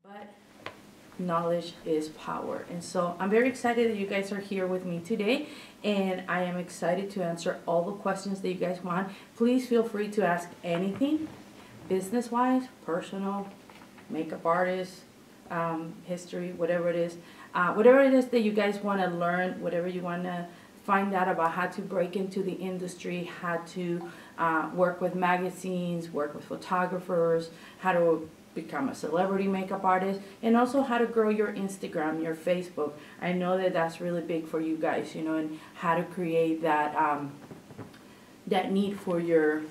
But knowledge is power. And so I'm very excited that you guys are here with me today, and I am excited to answer all the questions that you guys want. Please feel free to ask anything, business-wise, personal, makeup artist, history, whatever it is. Whatever it is that you guys want to learn, whatever you want to find out about how to break into the industry, how to work with magazines, work with photographers, how to become a celebrity makeup artist, and also how to grow your Instagram, your Facebook. I know that that's really big for you guys, you know, and how to create that that need for your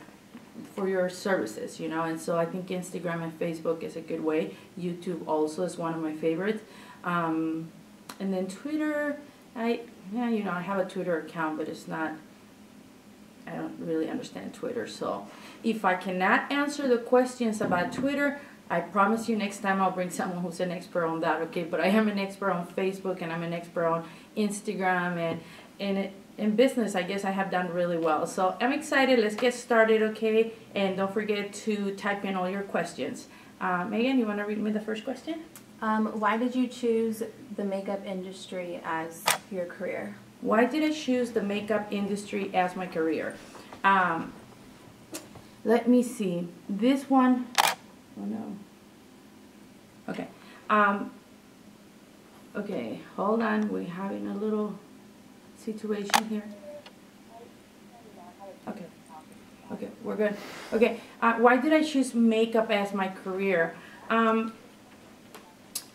services, you know. And so I think Instagram and Facebook is a good way. YouTube also is one of my favorites. And then Twitter, I have a Twitter account, but it's not, I don't really understand Twitter. So if I cannot answer the questions about Twitter, I promise you next time I'll bring someone who's an expert on that, okay? But I am an expert on Facebook, and I'm an expert on Instagram, and in business, I guess I have done really well. So I'm excited. Let's get started, okay? And don't forget to type in all your questions. Megan, you want to read me the first question? Why did you choose the makeup industry as your career? Why did I choose the makeup industry as my career? Let me see. This one, oh no. Okay. Okay, hold on. We're having a little situation here. Okay. Okay, we're good. Okay, why did I choose makeup as my career? I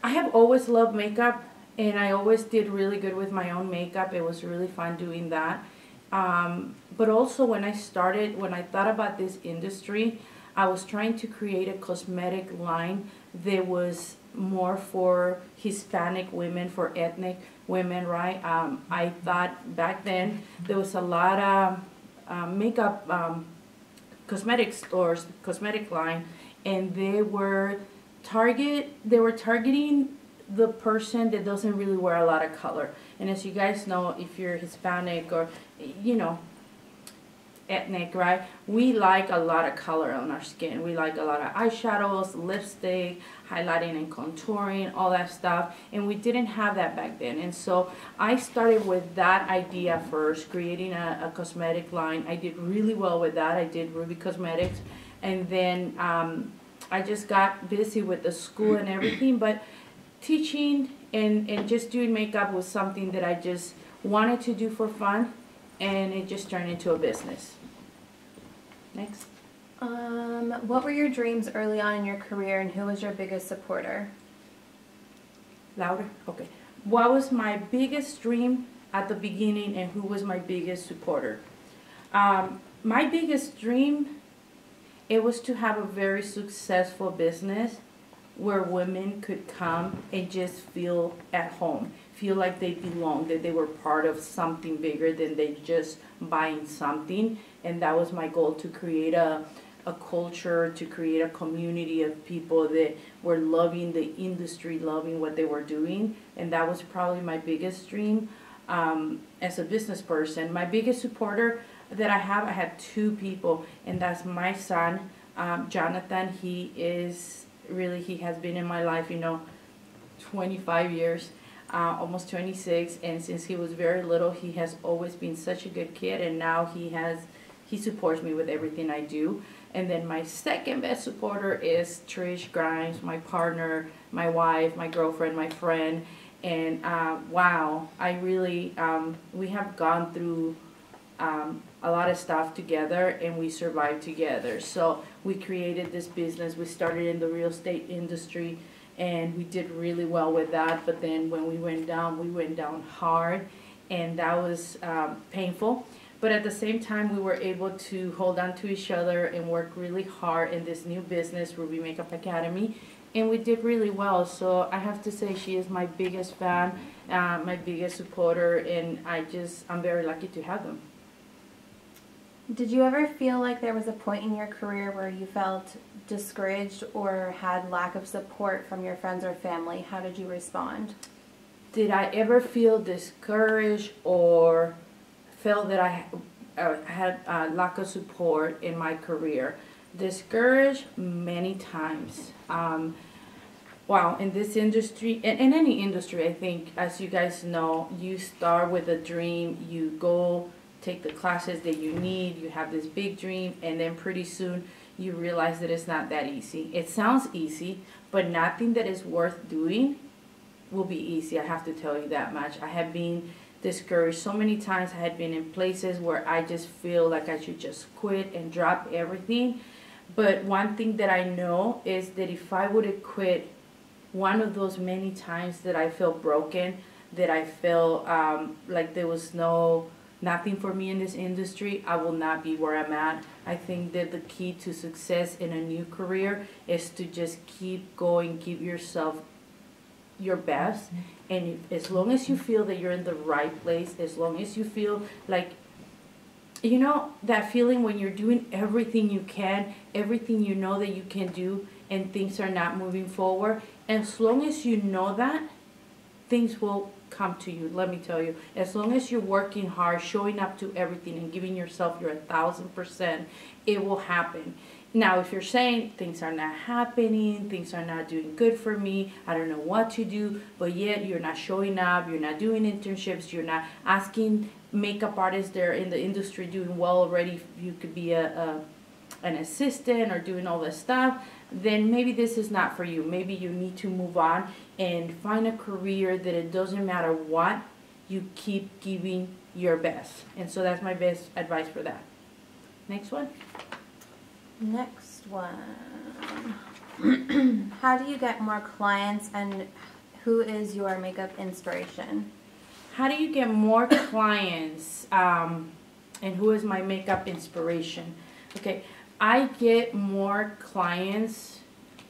have always loved makeup, and I always did really good with my own makeup. It was really fun doing that. But also when I thought about this industry, I was trying to create a cosmetic line that was more for Hispanic women, for ethnic women, right? I thought back then there was a lot of makeup cosmetic stores, cosmetic line, and they were targeting the person that doesn't really wear a lot of color. And as you guys know, if you're Hispanic or, you know, ethnic, right, we like a lot of color on our skin. We like a lot of eyeshadows, lipstick, highlighting and contouring, all that stuff, and we didn't have that back then. And so I started with that idea first, creating a cosmetic line. I did really well with that. I did Ruby Cosmetics, and then I just got busy with the school and everything, but teaching and just doing makeup was something that I just wanted to do for fun, and it just turned into a business. Next. What were your dreams early on in your career, and who was your biggest supporter? Louder? Okay. What was my biggest dream at the beginning, and who was my biggest supporter? My biggest dream, it was to have a very successful business where women could come and just feel at home, feel like they belong, that they were part of something bigger than they just buying something. And that was my goal, to create a culture, to create a community of people that were loving the industry, loving what they were doing. And that was probably my biggest dream as a business person. My biggest supporter that I had two people, and that's my son, Jonathan. He has been in my life, you know, 25 years, almost 26, and since he was very little, he has always been such a good kid, and now he supports me with everything I do. And then my second best supporter is Trish Grimes, my partner, my wife, my girlfriend, my friend. And wow, I really, we have gone through a lot of stuff together, and we survived together. So we created this business. We started in the real estate industry, and we did really well with that. But then when we went down hard, and that was painful. But at the same time, we were able to hold on to each other and work really hard in this new business, Ruby Makeup Academy, and we did really well. So I have to say, she is my biggest fan, my biggest supporter, and I'm very lucky to have them. Did you ever feel like there was a point in your career where you felt discouraged or had lack of support from your friends or family? How did you respond? Did I ever feel discouraged or felt that I had lack of support in my career? Discouraged many times. Wow, in this industry, in any industry, I think, as you guys know, you start with a dream, you go take the classes that you need, you have this big dream, and then pretty soon you realize that it's not that easy. It sounds easy, but nothing that is worth doing will be easy. I have to tell you that much. I have been discouraged so many times. I had been in places where I just feel like I should just quit and drop everything. But one thing that I know is that if I would have quit one of those many times that I felt broken, that I felt like there was nothing for me in this industry, I will not be where I'm at. I think that the key to success in a new career is to just keep going, give yourself your best, and as long as you feel that you're in the right place, as long as you feel like, you know, that feeling when you're doing everything you can, everything you know that you can do, and things are not moving forward, as long as you know that, things will come to you. Let me tell you, as long as you're working hard, showing up to everything and giving yourself your 1,000%, it will happen. Now, if you're saying things are not happening, things are not doing good for me, I don't know what to do, but yet you're not showing up, you're not doing internships, you're not asking makeup artists that are in the industry doing well already, you could be an assistant or doing all this stuff, then maybe this is not for you. Maybe you need to move on and find a career that it doesn't matter what, you keep giving your best. And so that's my best advice for that. Next one. Next one. How do you get more clients, and who is your makeup inspiration? How do you get more clients, and who is my makeup inspiration? Okay, I get more clients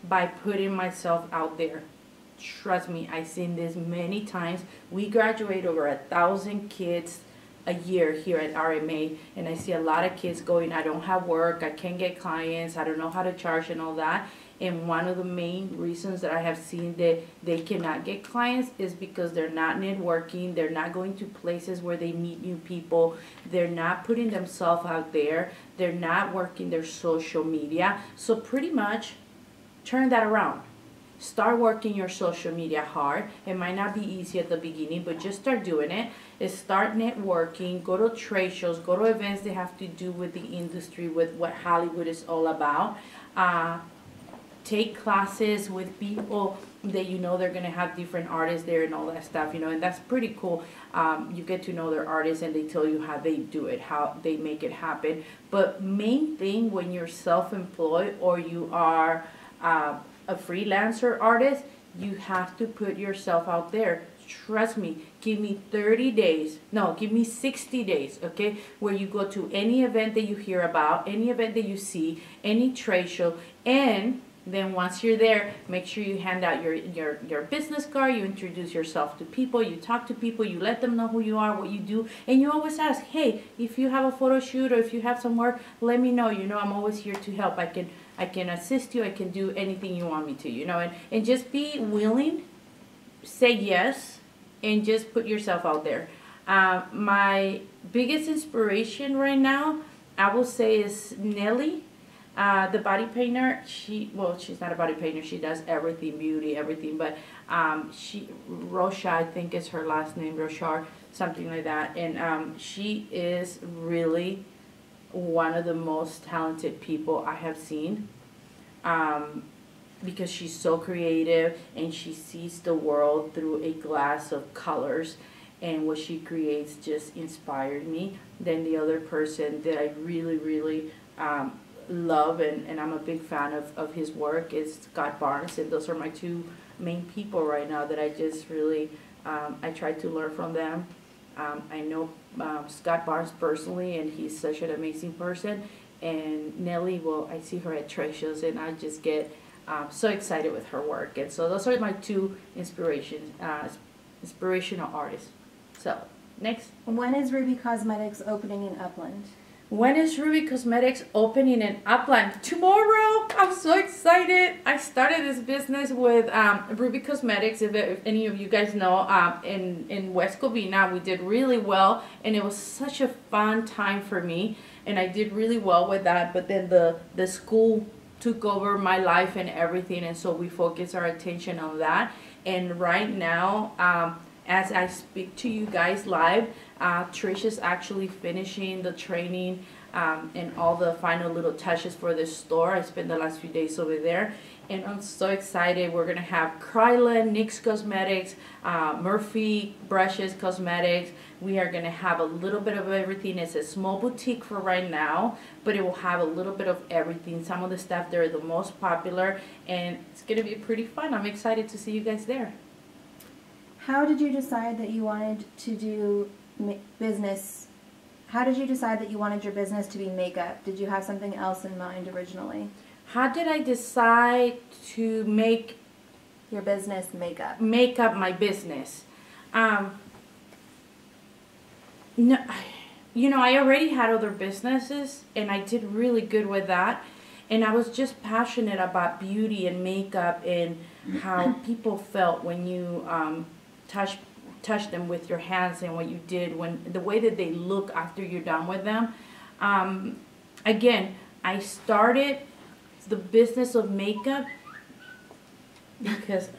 by putting myself out there. Trust me, I've seen this many times. We graduate over 1,000 kids a year here at RMA, and I see a lot of kids going, I don't have work, I can't get clients, I don't know how to charge and all that. And one of the main reasons that I have seen that they cannot get clients is because they're not networking, they're not going to places where they meet new people, they're not putting themselves out there, they're not working their social media. So pretty much turn that around. Start working your social media hard. It might not be easy at the beginning, but just start doing it. Start networking, go to trade shows, go to events that have to do with the industry, with what Hollywood is all about. Take classes with people that you know they're going to have different artists there and all that stuff, you know, and that's pretty cool. You get to know their artists and they tell you how they do it, how they make it happen. But main thing when you're self-employed or you are a freelancer artist, you have to put yourself out there. Trust me, give me 30 days, no, give me 60 days, okay, where you go to any event that you hear about, any event that you see, any trade show, and then once you're there, make sure you hand out your business card, you introduce yourself to people, you talk to people, you let them know who you are, what you do, and you always ask, hey, if you have a photo shoot or if you have some work, let me know, you know, I'm always here to help. I can assist you, I can do anything you want me to, you know, and just be willing, say yes, and just put yourself out there. My biggest inspiration right now, I will say, is Nelly. The body painter, she's not a body painter, she does everything, beauty, everything, but Rosha, I think is her last name, Roshar, something like that, and she is really one of the most talented people I have seen, because she's so creative and she sees the world through a glass of colors, and what she creates just inspired me. Then the other person that I really love and I'm a big fan of his work is Scott Barnes, and those are my two main people right now that I just really I try to learn from them. I know Scott Barnes personally, and he's such an amazing person, and Nelly, well, I see her at trade shows and I just get so excited with her work, and so those are my two inspirational artists. So next, when is Ruby Cosmetics opening in Upland? When is Ruby Cosmetics opening in Upland? Tomorrow! I'm so excited. I started this business with Ruby Cosmetics. If any of you guys know, in West Covina, we did really well, and it was such a fun time for me, and I did really well with that. But then the school took over my life and everything, and so we focus our attention on that. And right now, as I speak to you guys live, Trish is actually finishing the training and all the final little touches for this store. I spent the last few days over there, and I'm so excited. We're gonna have Krylan, NYX Cosmetics, Murphy Brushes Cosmetics. We are gonna have a little bit of everything. It's a small boutique for right now, but it will have a little bit of everything. Some of the stuff there are the most popular, and it's gonna be pretty fun. I'm excited to see you guys there. How did you decide that you wanted to do business? How did you decide that you wanted your business to be makeup? Did you have something else in mind originally? How did I decide to make Your business makeup. Makeup my business? No, you know, I already had other businesses, and I did really good with that. And I was just passionate about beauty and makeup and how people felt when you touch them with your hands, and what you did, when the way that they look after you're done with them. Again, I started the business of makeup because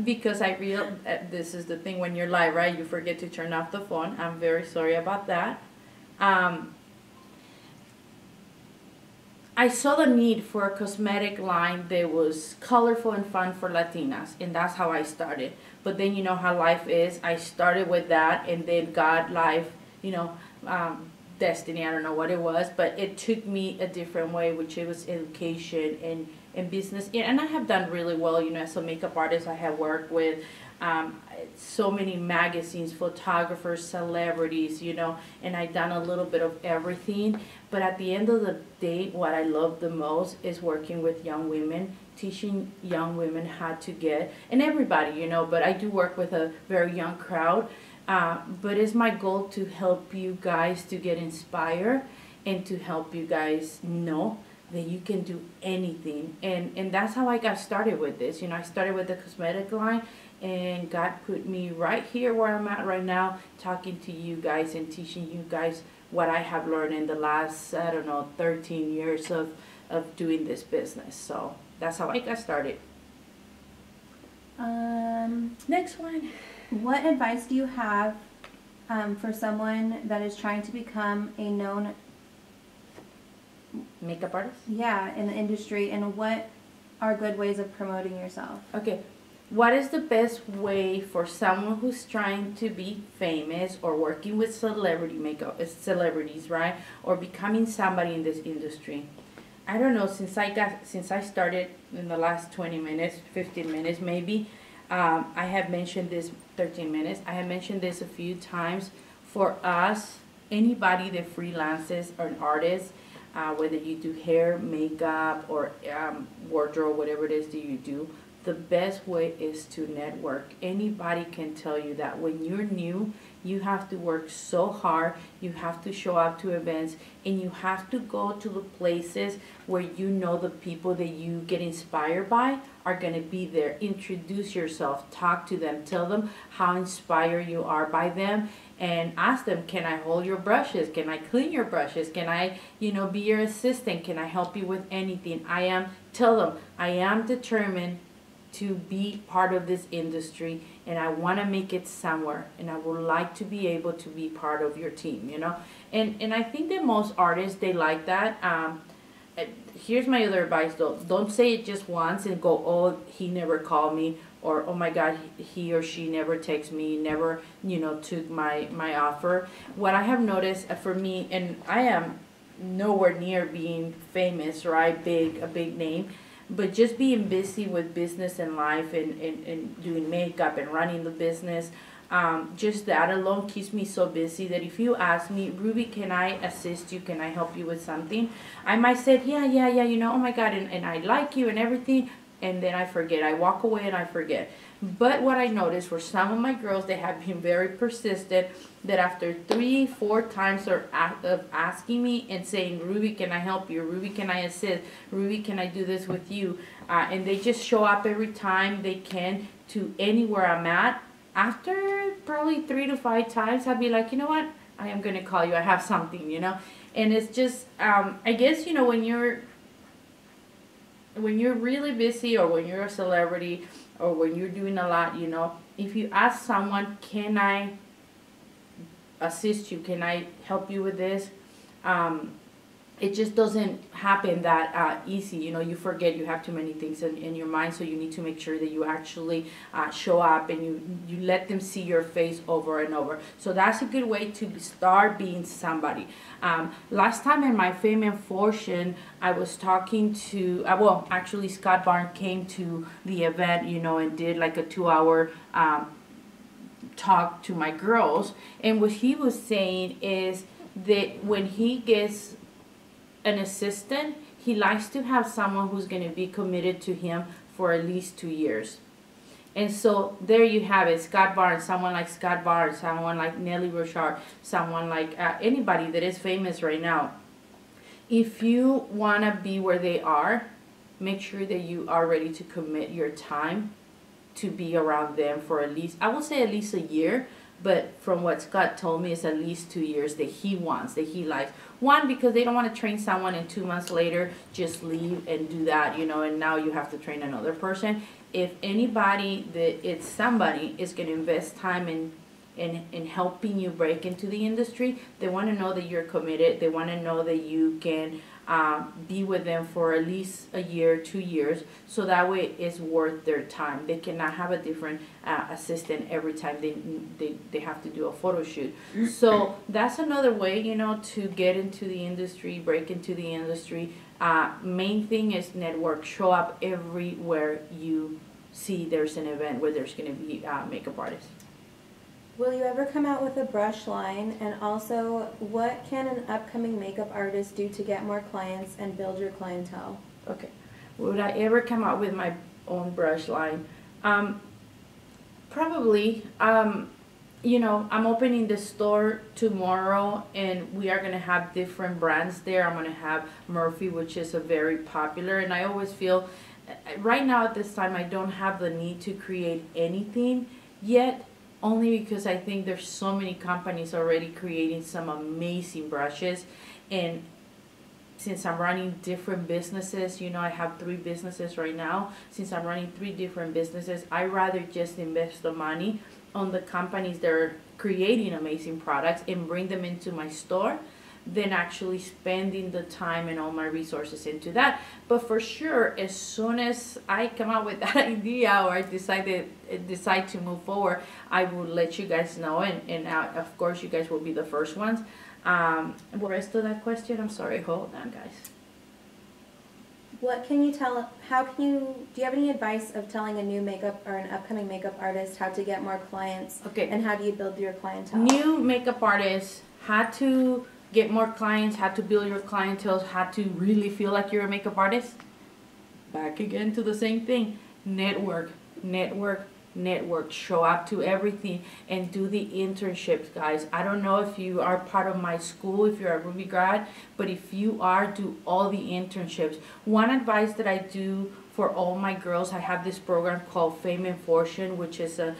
because I real this is the thing, when you're live, right, you forget to turn off the phone. I'm very sorry about that. I saw the need for a cosmetic line that was colorful and fun for Latinas, and that's how I started. But then you know how life is. I started with that, and then God, life, you know, destiny, I don't know what it was, but it took me a different way, which it was education and business. And I have done really well, you know, as a makeup artist. I have worked with so many magazines, photographers, celebrities, you know, and I've done a little bit of everything. But at the end of the day, what I love the most is working with young women, teaching young women how to get, and everybody, you know, but I do work with a very young crowd. But it's my goal to help you guys to get inspired and to help you guys know that you can do anything. And that's how I got started with this. You know, I started with the cosmetic line, and God put me right here where I'm at right now, talking to you guys and teaching you guys what I have learned in the last, I don't know, 13 years of doing this business. So that's how I got started. Next one. What advice do you have for someone that is trying to become a known Makeup artist? Yeah, in the industry, and what are good ways of promoting yourself? Okay. What is the best way for someone who's trying to be famous or working with celebrities, right? Or becoming somebody in this industry? I don't know, since I started in the last 20 minutes, 15 minutes maybe, I have mentioned this, 13 minutes, I have mentioned this a few times. For us, anybody that freelances or an artist, whether you do hair, makeup, or wardrobe, whatever it is that you do, the best way is to network. Anybody can tell you that when you're new, you have to work so hard, you have to show up to events, and you have to go to the places where you know the people that you get inspired by are going to be there. Introduce yourself, talk to them, tell them how inspired you are by them, and ask them, can I hold your brushes? Can I clean your brushes? Can I, you know, be your assistant? Can I help you with anything? Tell them, I am determined to be part of this industry, and I want to make it somewhere, and I would like to be able to be part of your team, you know. And I think that most artists, they like that. Here's my other advice though. Don't say it just once and go, oh, he never called me, or oh my God, he or she never texted me, never, you know, took my offer. What I have noticed for me, and I am nowhere near being famous, right, a big name, but just being busy with business and life, and doing makeup and running the business, just that alone keeps me so busy that if you ask me, Ruby, can I assist you? Can I help you with something? I might say, yeah, you know, oh my God, and I like you and everything, and then I forget. I walk away and I forget. But what I noticed for some of my girls, they have been very persistent, that after 3-4 times of asking me and saying, Ruby, can I help you? Ruby, can I assist? Ruby, can I do this with you? And they just show up every time they can to anywhere I'm at. After probably 3 to 5 times, I'll be like, you know what? I am going to call you. I have something, you know? And it's just, I guess, you know, when you're when you're really busy, or when you're a celebrity, or when you're doing a lot, you know, if you ask someone, can I assist you, can I help you with this, it just doesn't happen that easy. You know, you forget, you have too many things in your mind, so you need to make sure that you actually show up, and you let them see your face over and over. So that's a good way to start being somebody. Last time in my Fame and Fortune, I was talking to, well, actually Scott Barnes came to the event, you know, and did like a 2-hour talk to my girls. And what he was saying is that when he gets an assistant, he likes to have someone who's going to be committed to him for at least 2 years. And so there you have it, Scott Barnes, someone like Scott Barnes, someone like Nelly Rochard, someone like anybody that is famous right now. If you want to be where they are, make sure that you are ready to commit your time to be around them for at least, I would say at least a year. But from what Scott told me, it's at least 2 years that he wants, that he likes. One, because they don't want to train someone and 2 months later just leave and do that, you know, and now you have to train another person. If anybody, that it's somebody is going to invest time in helping you break into the industry, they want to know that you're committed. They want to know that you can be with them for at least a year, 2 years, so that way it's worth their time. They cannot have a different assistant every time they have to do a photo shoot. So that's another way, you know, to get into the industry, break into the industry. Main thing is network. Show up everywhere you see there's an event where there's going to be makeup artists. Will you ever come out with a brush line? And also, what can an upcoming makeup artist do to get more clients and build your clientele? Okay. Would I ever come out with my own brush line? Probably. You know, I'm opening the store tomorrow, and we are going to have different brands there. I'm going to have Murphy, which is a very popular, and I always feel, right now at this time, I don't have the need to create anything yet, only because I think there's so many companies already creating some amazing brushes. And since I'm running different businesses, you know, I have 3 businesses right now. Since I'm running 3 different businesses, I rather just invest the money on the companies that are creating amazing products and bring them into my store than actually spending the time and all my resources into that. But for sure, as soon as I come out with that idea, or I decide to move forward, I will let you guys know, and of course you guys will be the first ones. The rest of that question, I'm sorry, hold on guys. What can you tell, do you have any advice of telling a new makeup or an upcoming makeup artist how to get more clients? Okay. And how do you build your clientele? New makeup artists, how to get more clients, how to build your clientele, how to really feel like you're a makeup artist. Back again to the same thing. Network, network, network. Show up to everything and do the internships, guys. I don't know if you are part of my school, if you're a Ruby grad, but if you are, do all the internships. One advice that I do for all my girls, I have this program called Fame and Fortune, which is a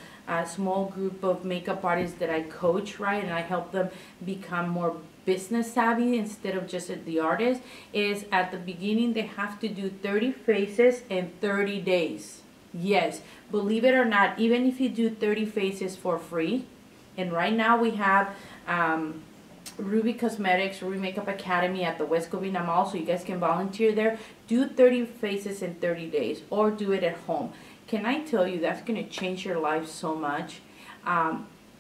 small group of makeup artists that I coach, right? And I help them become more business savvy instead of just the artist. Is at the beginning they have to do 30 faces in 30 days. Yes, believe it or not, even if you do 30 faces for free, and right now we have Ruby Cosmetics, Ruby Makeup Academy at the West Covina Mall, so you guys can volunteer there. Do 30 faces in 30 days, or do it at home. Can I tell you, that's going to change your life so much.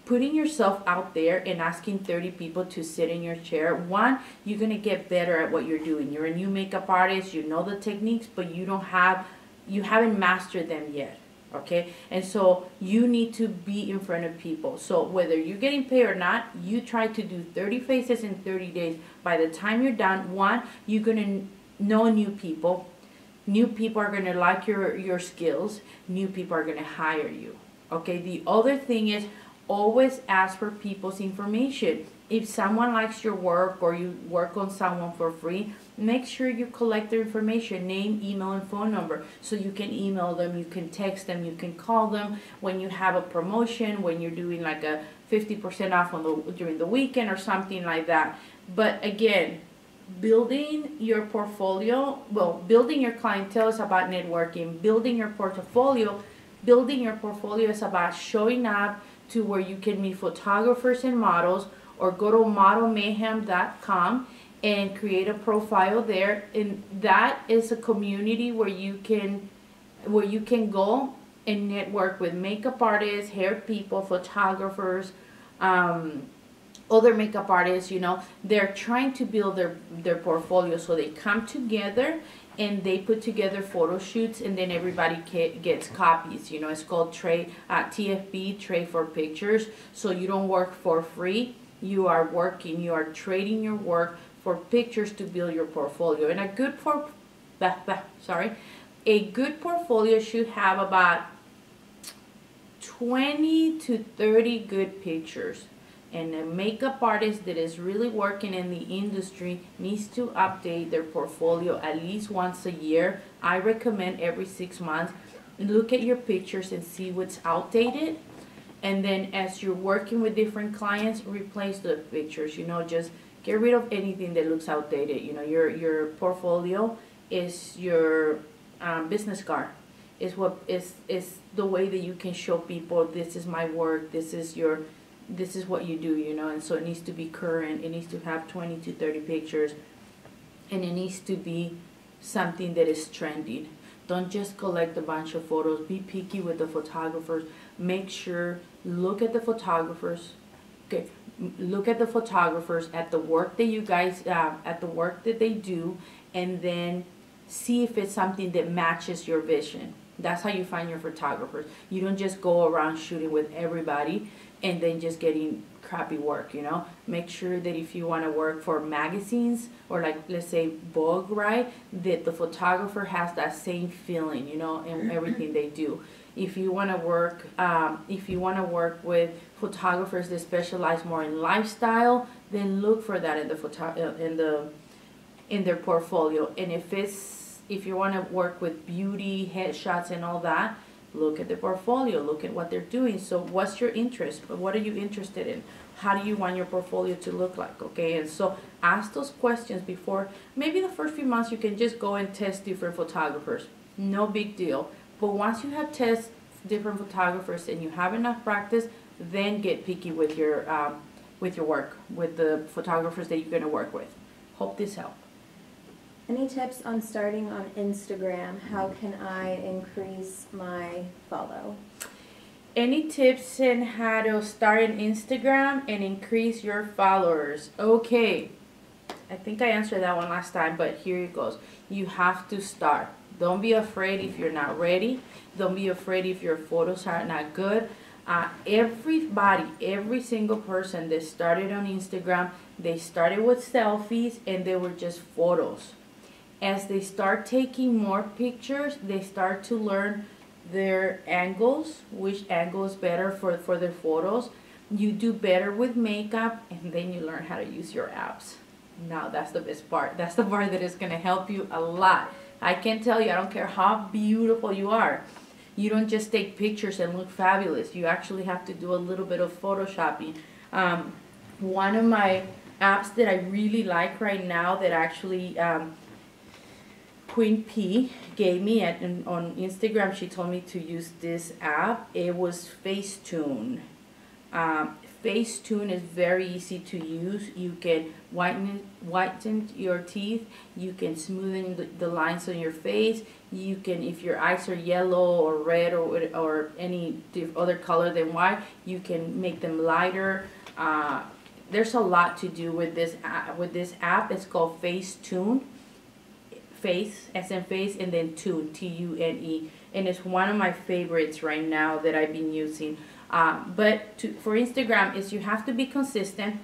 Putting yourself out there and asking 30 people to sit in your chair, one, you're going to get better at what you're doing. You're a new makeup artist, you know the techniques, but you haven't mastered them yet, okay? And so you need to be in front of people. So whether you're getting paid or not, you try to do 30 faces in 30 days. By the time you're done, one, you're going to know new people. New people are going to like your skills. New people are going to hire you, okay? The other thing is, always ask for people's information. If someone likes your work, or you work on someone for free, make sure you collect their information, name, email, and phone number, so you can email them, you can text them, you can call them when you have a promotion, when you're doing like a 50% off during the weekend or something like that. But again, building your portfolio, well, building your clientele is about networking. Building your portfolio is about showing up to where you can meet photographers and models, or go to modelmayhem.com and create a profile there. And that is a community where you can go and network with makeup artists, hair people, photographers, other makeup artists. You know, they're trying to build their portfolio, so they come together and they put together photo shoots, and then everybody gets copies. You know, it's called TFP, trade for pictures. So you don't work for free. You are trading your work for pictures to build your portfolio. And a good portfolio should have about 20 to 30 good pictures. And a makeup artist that is really working in the industry needs to update their portfolio at least once a year. I recommend every 6 months. Look at your pictures and see what's outdated. And then as you're working with different clients, replace the pictures. You know, just get rid of anything that looks outdated. You know, your portfolio is your business card. Is the way that you can show people, this is my work, this is what you do, you know. And so it needs to be current. It needs to have 20 to 30 pictures, and it needs to be something that is trending. Don't just collect a bunch of photos. Be picky with the photographers. Make sure, look at the photographers. Okay, look at the photographers, at the work that you guys, at the work that they do, and then see if it's something that matches your vision. That's how you find your photographers. You don't just go around shooting with everybody and then just getting crappy work, you know. Make sure that if you want to work for magazines, or like, let's say Vogue, right, that the photographer has that same feeling, you know, in everything they do. If you want to work with photographers that specialize more in lifestyle, then look for that in their portfolio. And if you want to work with beauty, headshots, and all that, look at the portfolio. Look at what they're doing. So what's your interest? What are you interested in? How do you want your portfolio to look like? Okay, and so ask those questions before. Maybe the first few months you can just go and test different photographers. No big deal. But once you have tested different photographers and you have enough practice, then get picky with your work, with the photographers that you're going to work with. Hope this helped. Any tips on starting on Instagram? How can I increase my follow? Any tips on how to start an Instagram and increase your followers? Okay, I think I answered that one last time, but here it goes. You have to start. Don't be afraid if you're not ready. Don't be afraid if your photos are not good. Every single person that started on Instagram, they started with selfies and they were just photos. As they start taking more pictures, they start to learn their angles, which angle is better for their photos. You do better with makeup, and then you learn how to use your apps. Now that's the best part. That's the part that is going to help you a lot. I can tell you, I don't care how beautiful you are. You don't just take pictures and look fabulous. You actually have to do a little bit of photoshopping. One of my apps that I really like right now that actually Queen P gave me on Instagram, she told me to use this app. It was Facetune. Facetune is very easy to use. You can whiten your teeth. You can smoothen the lines on your face. You can, if your eyes are yellow or red or any other color than white, you can make them lighter. There's a lot to do with this app. It's called Facetune. Face, as in face, and then tune, T-U-N-E, and it's one of my favorites right now that I've been using. For Instagram, is you have to be consistent.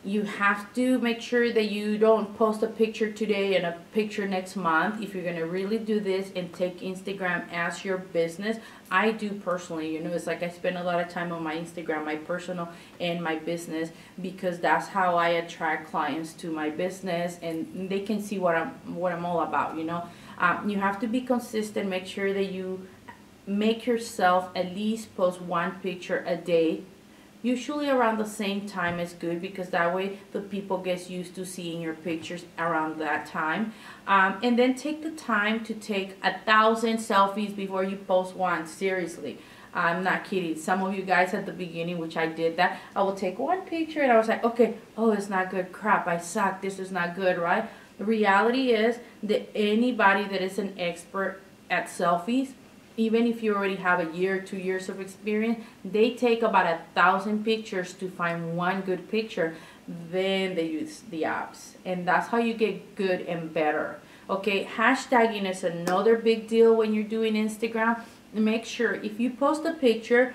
You have to make sure that you don't post a picture today and a picture next month. If you're gonna really do this and take Instagram as your business, I do personally, you know, it's like I spend a lot of time on my Instagram, my personal and my business, because that's how I attract clients to my business and they can see what I'm all about, you know. You have to be consistent. Make sure that you make yourself at least post one picture a day Usually around the same time is good, because that way the people get used to seeing your pictures around that time. And then take the time to take 1,000 selfies before you post one. Seriously, I'm not kidding. Some of you guys at the beginning, which I did that, I will take one picture and I was like, okay, oh, it's not good. Crap, I suck. This is not good, right? The reality is that anybody that is an expert at selfies, even if you already have a year, 2 years of experience, they take about 1,000 pictures to find one good picture. Then they use the apps, and that's how you get good and better. Okay, hashtagging is another big deal when you're doing Instagram. Make sure if you post a picture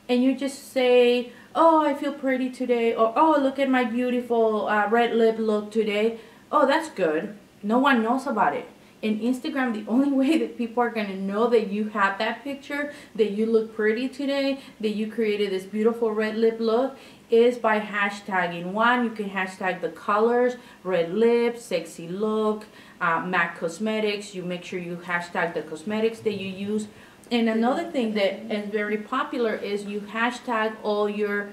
and you just say, oh, I feel pretty today, or oh, look at my beautiful red lip look today. Oh, that's good. No one knows about it. In Instagram, the only way that people are going to know that you have that picture, that you look pretty today, that you created this beautiful red lip look, is by hashtagging. One, you can hashtag the colors, red lips, sexy look, MAC cosmetics. You make sure you hashtag the cosmetics that you use. And another thing that is very popular is you hashtag all your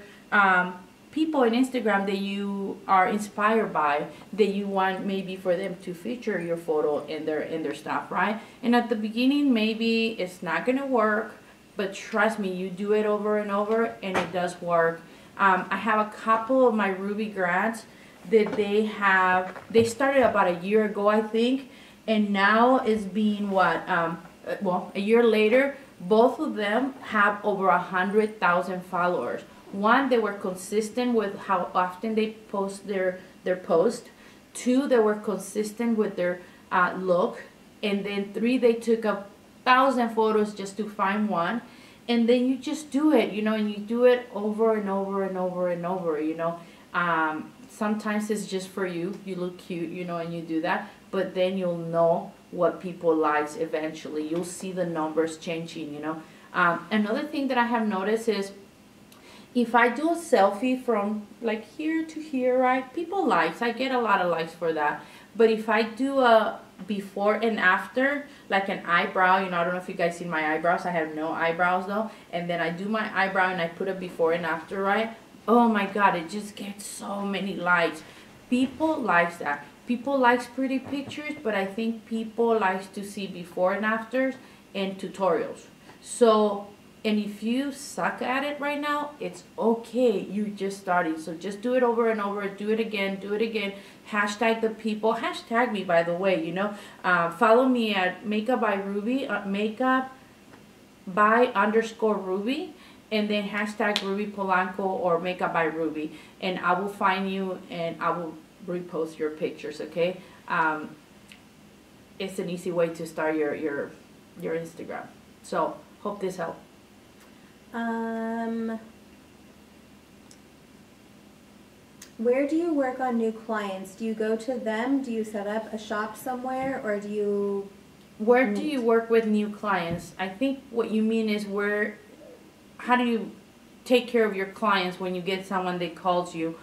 people on Instagram that you are inspired by, that you want maybe for them to feature your photo in their stuff, right? And at the beginning, maybe it's not gonna work, but trust me, you do it over and over, and it does work. I have a couple of my Ruby grads that they started about a year ago, I think, and now it's been well, a year later, both of them have over 100,000 followers. One, they were consistent with how often they post their post. Two, they were consistent with their look. And then three, they took 1,000 photos just to find one. And then you just do it, you know, and you do it over and over and over and over, you know. Sometimes it's just for you. You look cute, you know, and you do that. But then you'll know what people like eventually. You'll see the numbers changing, you know. Another thing that I have noticed is, if I do a selfie from like here to here, right, people likes, I get a lot of likes for that. But if I do a before and after, like an eyebrow, you know, I don't know if you guys see my eyebrows, I have no eyebrows though, and then I do my eyebrow and I put a before and after, right, oh my god, it just gets so many likes. People likes that. People likes pretty pictures, but I think people likes to see before and afters and tutorials. So, and if you suck at it right now, it's okay. You're just starting. So just do it over and over. Do it again. Do it again. Hashtag the people. Hashtag me, by the way, you know. Follow me at Makeup by Ruby. Makeup by _Ruby. And then hashtag Ruby Polanco or Makeup by Ruby. And I will find you and I will repost your pictures, okay? It's an easy way to start your Instagram. So, hope this helped. Where do you work on new clients? Do you go to them? Do you set up a shop somewhere, or do you? Where do you work with new clients? I think what you mean is how do you take care of your clients when you get someone that calls you?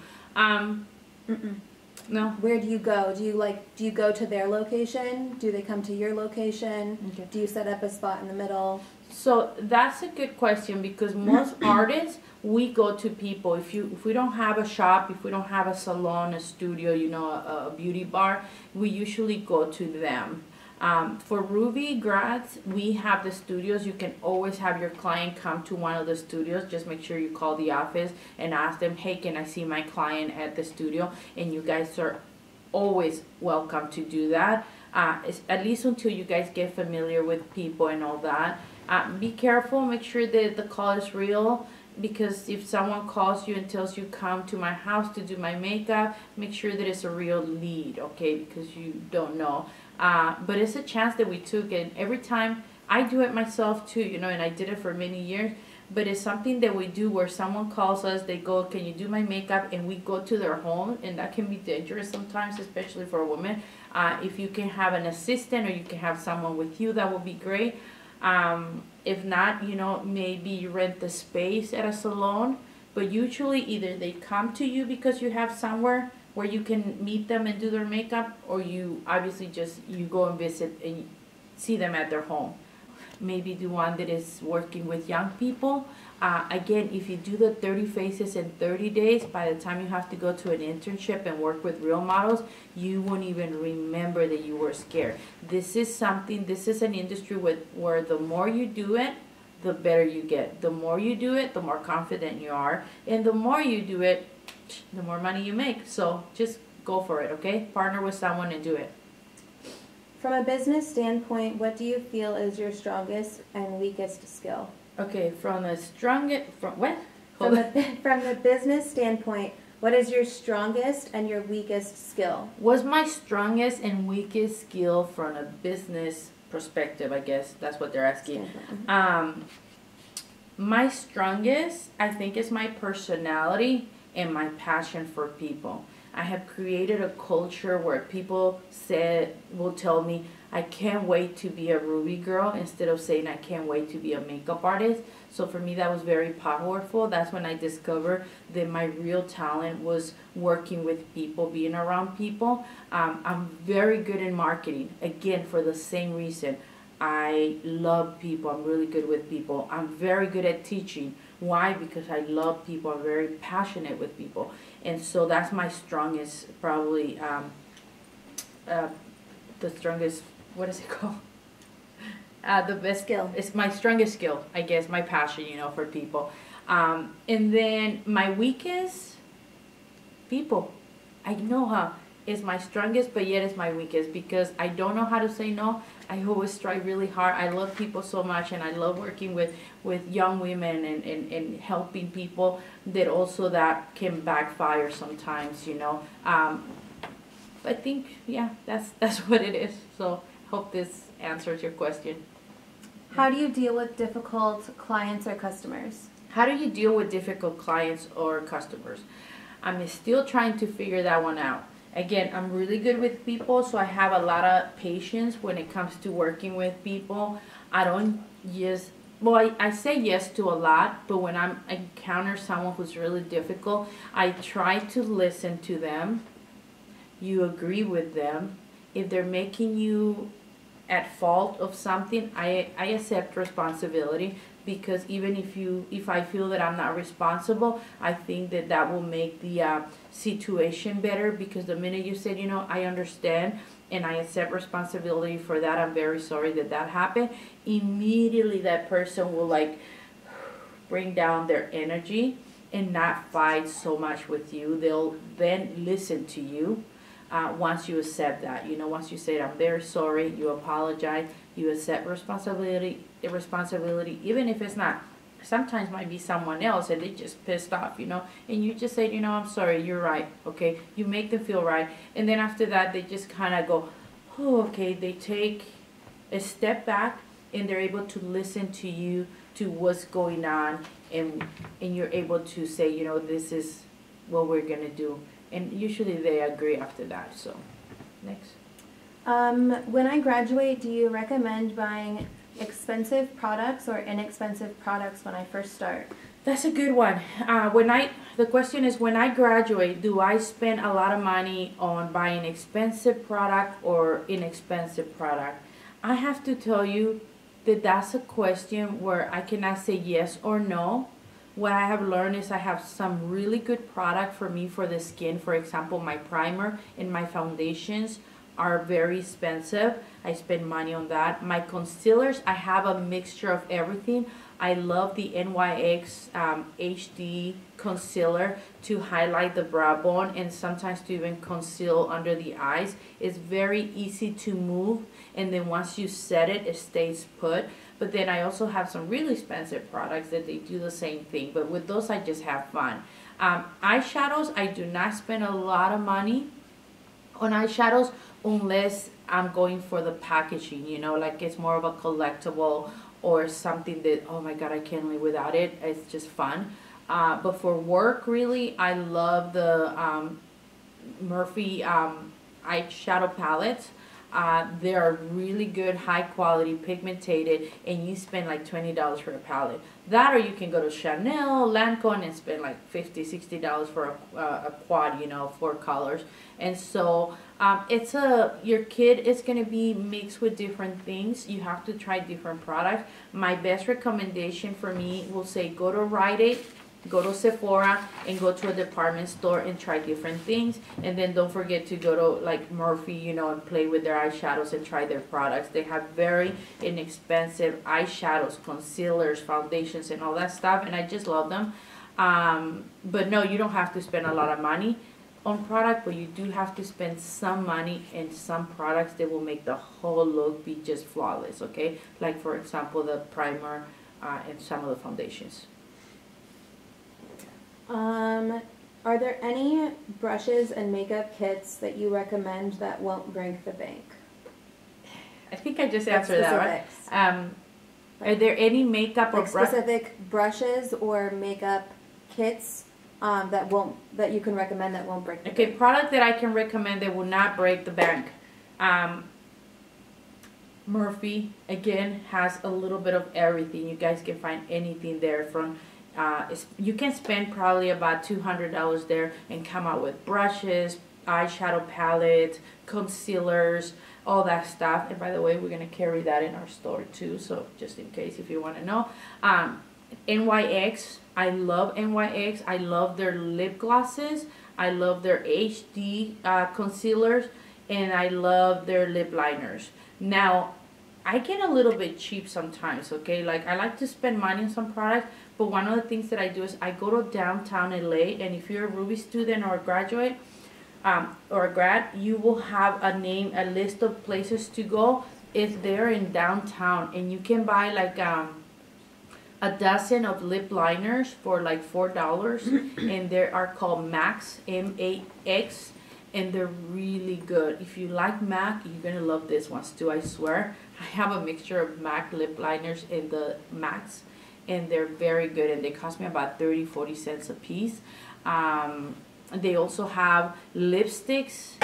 No. Where do you go? Do you go to their location? Do they come to your location? Okay. Do you set up a spot in the middle? So that's a good question, because most artists, we go to people. If we don't have a shop, if we don't have a salon, a studio, you know, a beauty bar, we usually go to them. For Ruby grads, we have the studios. You can always have your client come to one of the studios. Just make sure you call the office and ask them, hey, can I see my client at the studio? And you guys are always welcome to do that, at least until you guys get familiar with people and all that. Be careful, make sure that the call is real, because if someone calls you and tells you come to my house to do my makeup, make sure that it's a real lead, okay, because you don't know. But it's a chance that we took, and every time I do it myself too, you know, and I did it for many years, but it's something that we do where someone calls us, they go, can you do my makeup, and we go to their home, and that can be dangerous sometimes, especially for a woman. If you can have an assistant or you can have someone with you, that would be great. If not, you know, maybe you rent the space at a salon, but usually either they come to you because you have somewhere where you can meet them and do their makeup, or you obviously just, you go and visit and see them at their home. maybe do one that is working with young people. Again, if you do the 30 faces in 30 days, by the time you have to go to an internship and work with real models, you won't even remember that you were scared. This is an industry where the more you do it, the better you get. The more you do it, the more confident you are. And the more you do it, the more money you make. So just go for it, okay? Partner with someone and do it. From a business standpoint, what do you feel is your strongest and weakest skill? Okay, from the business standpoint, what is your strongest and your weakest skill? What's my strongest and weakest skill from a business perspective, I guess that's what they're asking. My strongest, I think, is my personality and my passion for people. I have created a culture where people will tell me, I can't wait to be a Ruby girl, instead of saying I can't wait to be a makeup artist. So for me, that was very powerful. That's when I discovered that my real talent was working with people, being around people. I'm very good in marketing, again, for the same reason. I love people. I'm really good with people. I'm very good at teaching. Why? Because I love people. I'm very passionate with people. And so that's my strongest, probably, the strongest, what is it called? The best skill. It's my strongest skill, I guess, my passion, for people. And then my weakest, people. I know is my strongest, but yet it's my weakest, because I don't know how to say no. I always try really hard. I love people so much, and I love working with young women and helping people that can backfire sometimes, I think, yeah, that's what it is. So hope this answers your question. How do you deal with difficult clients or customers? How do you deal with difficult clients or customers? I'm still trying to figure that one out. Again, I'm really good with people, so I have a lot of patience when it comes to working with people. I don't I say yes to a lot, but when I encounter someone who's really difficult, I try to listen to them. You agree with them. If they're making you at fault of something, I accept responsibility, because even if I feel that I'm not responsible, I think that will make the situation better, because the minute you said, I understand and I accept responsibility for that, I'm very sorry that happened, immediately that person will bring down their energy and not fight so much with you. They'll then listen to you. Once you accept that, once you say, I'm very sorry, you apologize, you accept responsibility, even if it's not, sometimes might be someone else and they just pissed off, and you just say, I'm sorry, you're right, okay, you make them feel right, and then after that, they just kind of go, oh, okay, they take a step back, and they're able to listen to you, to what's going on, and you're able to say, this is what we're gonna do. And usually they agree after that. So, next. When I graduate, do you recommend buying expensive products or inexpensive products when I first start? That's a good one. The question is, when I graduate, do I spend a lot of money on buying expensive product or inexpensive product? I have to tell you that that's a question where I cannot say yes or no. What I have learned is I have some really good product for me for the skin. For example, my primer and my foundations are very expensive. I spend money on that. My concealers, I have a mixture of everything. I love the NYX HD concealer to highlight the brow bone and sometimes to even conceal under the eyes. It's very easy to move, and then once you set it, it stays put. But then I also have some really expensive products that they do the same thing. But with those, I just have fun. Eyeshadows, I do not spend a lot of money on eyeshadows unless I'm going for the packaging, like it's more of a collectible or something that, oh my God, I can't live without it. It's just fun. But for work, really, I love the Morphe eyeshadow palettes. They are really good, high quality, pigmented, and you spend like $20 for a palette. That, or you can go to Chanel, Lancome, and spend like $50, $60 for a quad, you know, 4 colors. And so your kid is going to be mixed with different things. You have to try different products. My best recommendation for me will say go to Rite Aid, go to Sephora, and go to a department store and try different things. And then don't forget to go to like Murphy, you know, and play with their eyeshadows and try their products. They have very inexpensive eyeshadows, concealers, foundations, and all that stuff, and I just love them. But no, you don't have to spend a lot of money on product, but you do have to spend some money in some products that will make the whole look be just flawless, okay? Like, for example, the primer and some of the foundations. Are there any brushes and makeup kits that you recommend that won't break the bank? I think I just answered that, right? Are there any makeup or specific brushes or makeup kits that you can recommend that won't break the bank? Okay, product that I can recommend that will not break the bank. Murphy, again, has a little bit of everything. You guys can find anything there from you can spend probably about $200 there and come out with brushes, eyeshadow palettes, concealers, all that stuff. And by the way, we're going to carry that in our store too, so just in case if you want to know. NYX, I love NYX. I love their lip glosses. I love their HD concealers, and I love their lip liners. Now, I get a little bit cheap sometimes, okay? Like, I like to spend money on some products, but one of the things that I do is I go to downtown LA, and if you're a Ruby student or a graduate, or a grad, you will have a list of places to go if they're in downtown, and you can buy like a dozen of lip liners for like $4, and they are called Max, M-A-X, and they're really good. If you like MAC, you're gonna love this ones too, I swear. I have a mixture of MAC lip liners and the Max, and they're very good, and they cost me about 30-40 cents a piece. They also have lipsticks.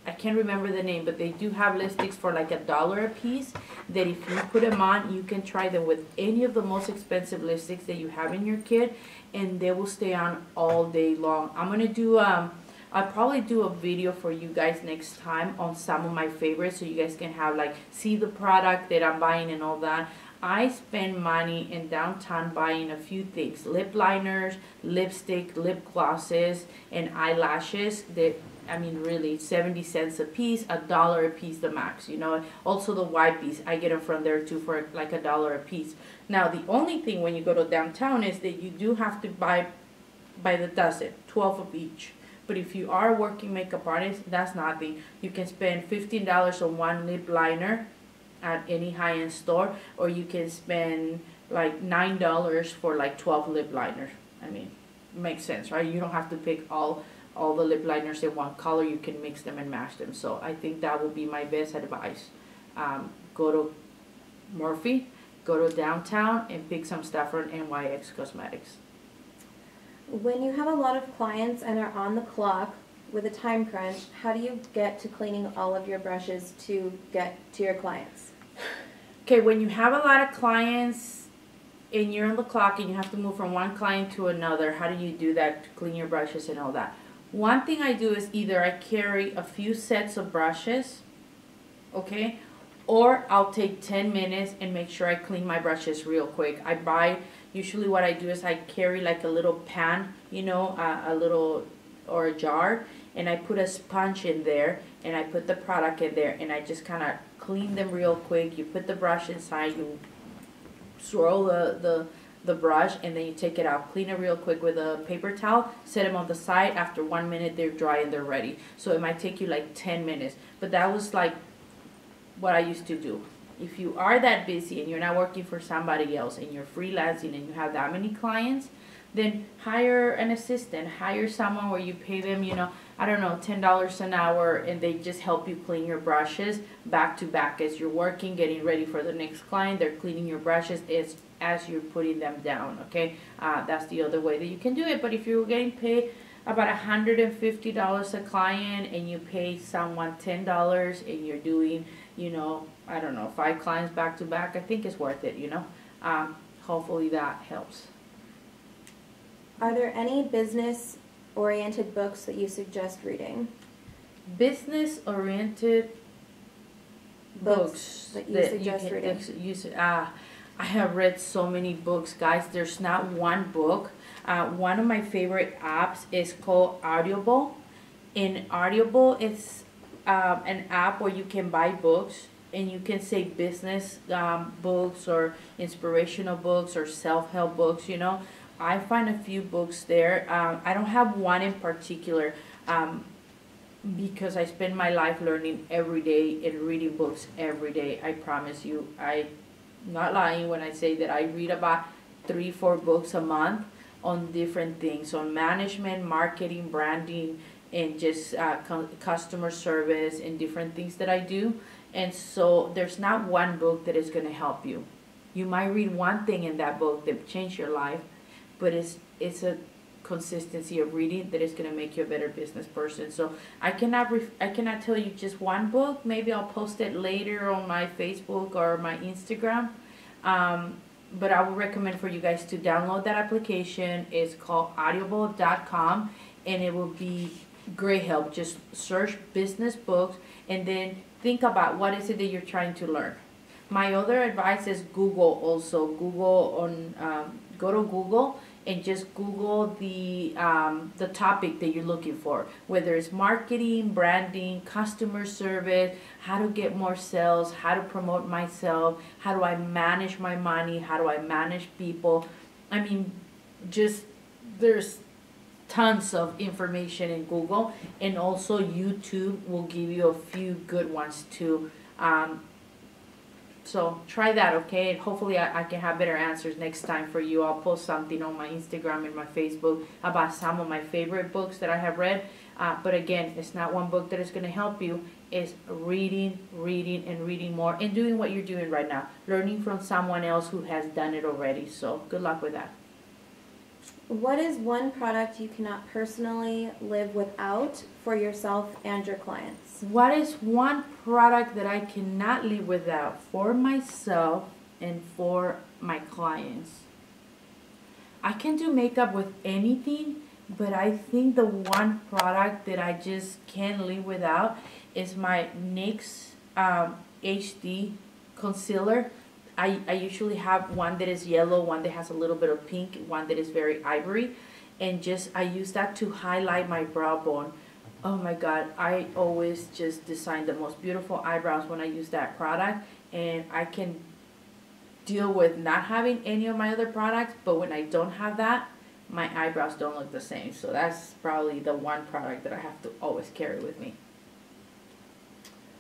I can't remember the name, but they do have lipsticks for like $1 a piece, that if you put them on, you can try them with any of the most expensive lipsticks that you have in your kit, and they will stay on all day long. I'm gonna do I'll probably do a video for you guys next time on some of my favorites, so you guys can have like see the product that I'm buying and all that. I spend money in downtown buying a few things: lip liners, lipstick, lip glosses, and eyelashes that, I mean, really, 70 cents a piece, $1 a piece the max, you know. Also the wipes, I get them from there too for like $1 a piece. Now, the only thing when you go to downtown is that you do have to buy by the dozen, 12 of each. But if you are a working makeup artist, that's nothing. You can spend $15 on one lip liner at any high-end store, or you can spend like $9 for like 12 lip liners. I mean, makes sense, right? You don't have to pick all the lip liners in one color. You can mix them and match them. So I think that would be my best advice. Go to Murphy, go to downtown, and pick some stuff from NYX Cosmetics. When you have a lot of clients and are on the clock with a time crunch, how do you get to cleaning all of your brushes to get to your clients? Okay, when you have a lot of clients and you're on the clock and you have to move from one client to another, how do you do that to clean your brushes and all that? One thing I do is either I carry a few sets of brushes, okay, or I'll take 10 minutes and make sure I clean my brushes real quick. Usually what I do is I carry like a little pan, you know, or a jar, and I put a sponge in there, and I put the product in there, and I just kind of clean them real quick. You put the brush inside, you swirl the brush, and then you take it out. Clean it real quick with a paper towel, set them on the side. After 1 minute, they're dry and they're ready. So it might take you like 10 minutes, but that was like what I used to do. If you are that busy and you're not working for somebody else and you're freelancing and you have that many clients, then hire an assistant, hire someone where you pay them, you know, I don't know, $10 an hour, and they just help you clean your brushes back to back as you're working, getting ready for the next client. They're cleaning your brushes as you're putting them down, okay? That's the other way that you can do it. But if you're getting paid about $150 a client, and you pay someone $10, and you're doing, you know, I don't know, 5 clients back to back. I think it's worth it, you know. Hopefully that helps. Are there any business-oriented books that you suggest reading? Business-oriented books that you suggest reading? I have read so many books, guys. There's not one book. One of my favorite apps is called Audible. In Audible, it's an app where you can buy books, and you can say business books or inspirational books or self-help books, you know. I find a few books there. I don't have one in particular because I spend my life learning every day and reading books every day. I promise you, I'm not lying when I say that I read about 3-4 books a month on different things, on management, marketing, branding, and just customer service and different things that I do. And so there's not one book that is going to help you. You might read one thing in that book that changed your life, but it's a consistency of reading that is going to make you a better business person. So I cannot tell you just one book. Maybe I'll post it later on my Facebook or my Instagram. But I would recommend for you guys to download that application. It's called audible.com, and it will be great help. Just search business books and then think about what is it that you're trying to learn. My other advice is Google also. Go to Google and just Google the topic that you're looking for, whether it's marketing, branding, customer service, how to get more sales, how to promote myself, how do I manage my money, how do I manage people. I mean, just there's tons of information in Google, and also YouTube will give you a few good ones too. So try that, okay? And hopefully I can have better answers next time for you. I'll post something on my Instagram and my Facebook about some of my favorite books that I have read. But again, it's not one book that is going to help you. It's reading, and reading more, and doing what you're doing right now. Learning from someone else who has done it already. So good luck with that. What is one product you cannot personally live without for yourself and your clients? What is one product that I cannot live without for myself and for my clients? I can do makeup with anything, but I think the one product that I just can't live without is my NYX HD concealer. I usually have one that is yellow, one that has a little bit of pink, one that is very ivory, and just I use that to highlight my brow bone. Oh my God, I always just design the most beautiful eyebrows when I use that product, and I can deal with not having any of my other products, but when I don't have that, my eyebrows don't look the same. So that's probably the one product that I have to always carry with me.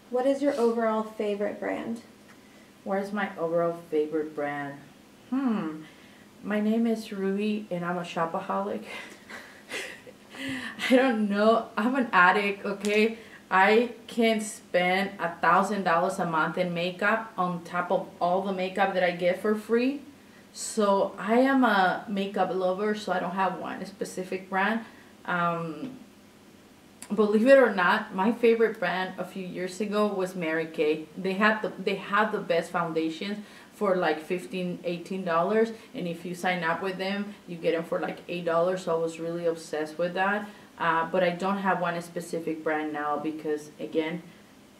What is your overall favorite brand? Where's my overall favorite brand? My name is Ruby, and I'm a shopaholic. I don't know. I'm an addict, okay? I can spend $1,000 a month in makeup on top of all the makeup that I get for free. So I am a makeup lover, so I don't have one specific brand. Believe it or not, my favorite brand a few years ago was Mary Kay. They had the best foundations for like $15, $18, and if you sign up with them, you get them for like $8. So I was really obsessed with that. But I don't have one specific brand now because, again,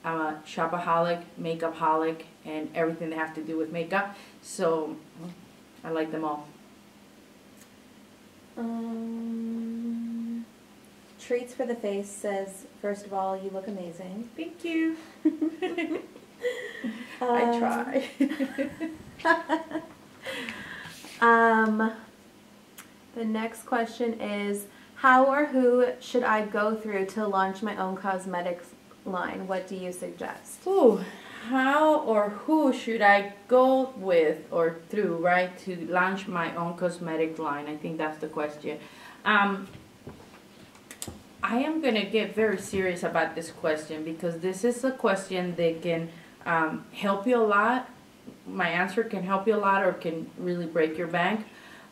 I'm a shopaholic, makeup-holic, and everything that has to do with makeup. So I like them all. Treats for the Face says, first of all, you look amazing. Thank you. I try. The next question is, how or who should I go through to launch my own cosmetics line? What do you suggest? Ooh, how or who should I go with or through, right, to launch my own cosmetic line? I think that's the question. I am going to get very serious about this question because this is a question that can help you a lot. My answer can help you a lot or can really break your bank.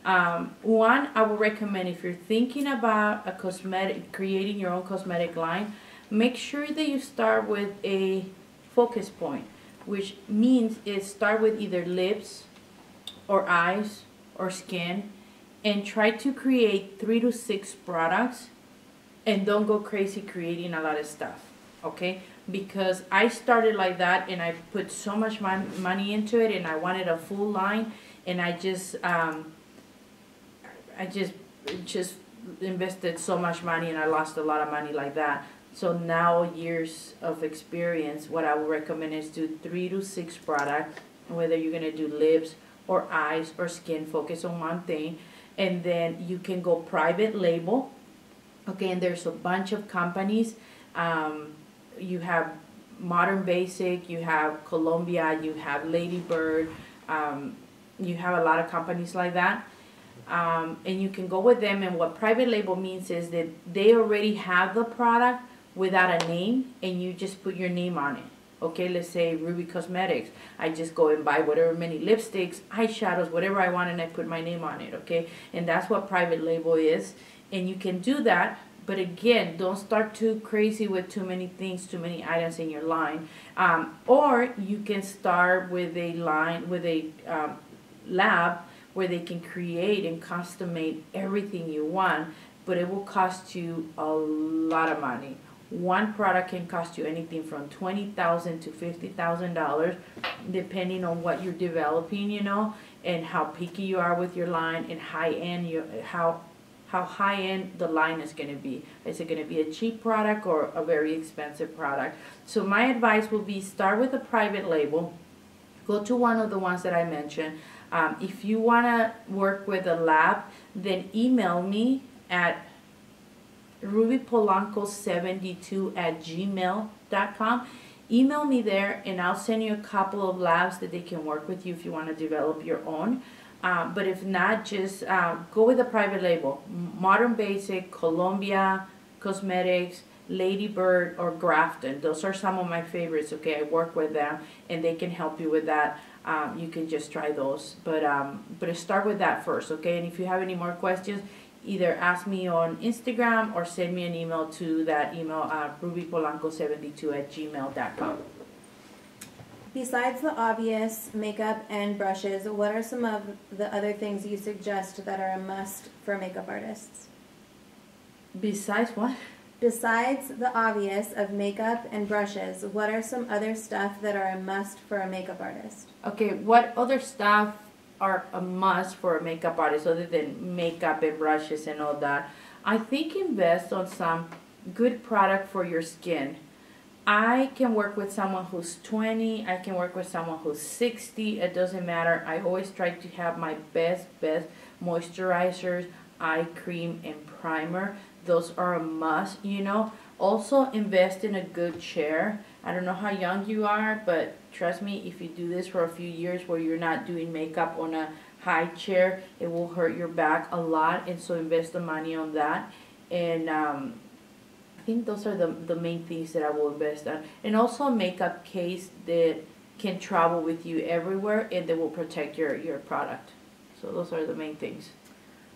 One, I would recommend if you're thinking about a cosmetic, creating your own cosmetic line, make sure that you start with a focus point, which means is start with either lips or eyes or skin, and try to create 3 to 6 products, and don't go crazy creating a lot of stuff, okay? Because I started like that, and I put so much money into it, and I wanted a full line, and I just invested so much money, and I lost a lot of money like that. So now, years of experience, what I would recommend is do 3 to 6 products, whether you're gonna do lips or eyes or skin, focus on one thing, and then you can go private label. Okay, and there's a bunch of companies. You have Modern Basic, you have Columbia, you have Lady Bird, you have a lot of companies like that. And you can go with them, and what private label means is that they already have the product without a name, and you just put your name on it. Okay, let's say Ruby Cosmetics. I just go and buy whatever many lipsticks, eyeshadows, whatever I want, and I put my name on it, okay? And that's what private label is. And you can do that, but again, don't start too crazy with too many things, too many items in your line. Or you can start with a line, with a lab where they can create and custom made everything you want, but it will cost you a lot of money. One product can cost you anything from $20,000 to $50,000, depending on what you're developing, you know, and how picky you are with your line, and high end how high end the line is going to be. Is it going to be a cheap product or a very expensive product? So my advice will be start with a private label. Go to one of the ones that I mentioned. If you want to work with a lab, then email me at rubypolanco72@gmail.com. Email me there, and I'll send you a couple of labs that they can work with you if you want to develop your own. But if not, just go with a private label. Modern Basic, Columbia Cosmetics, Lady Bird, or Grafton. Those are some of my favorites, okay? I work with them, and they can help you with that. You can just try those. But start with that first, okay? And if you have any more questions, either ask me on Instagram or send me an email to that email, rubypolanco72@gmail.com. Besides the obvious makeup and brushes, what are some of the other things you suggest that are a must for makeup artists? Besides what? Besides the obvious of makeup and brushes, what are some other stuff that are a must for a makeup artist? Okay, what other stuff are a must for a makeup artist other than makeup and brushes and all that? I think invest on some good product for your skin. I can work with someone who's 20, I can work with someone who's 60, it doesn't matter. I always try to have my best moisturizers, eye cream, and primer. Those are a must, you know. Also, invest in a good chair. I don't know how young you are, but trust me, if you do this for a few years where you're not doing makeup on a high chair, it will hurt your back a lot, and so invest the money on that. And I think those are the main things that I will invest on. And also a makeup case that can travel with you everywhere, and that will protect your product. So those are the main things.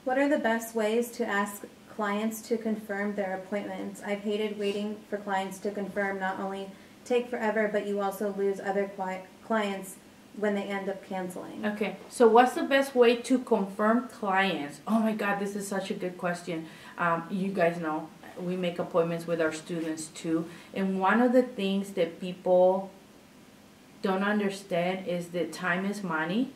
What are the best ways to ask clients to confirm their appointments? I've hated waiting for clients to confirm. Not only take forever, but you also lose other clients when they end up canceling. Okay, so what's the best way to confirm clients? Oh my God, this is such a good question. You guys know we make appointments with our students too, and one of the things that people don't understand is that time is money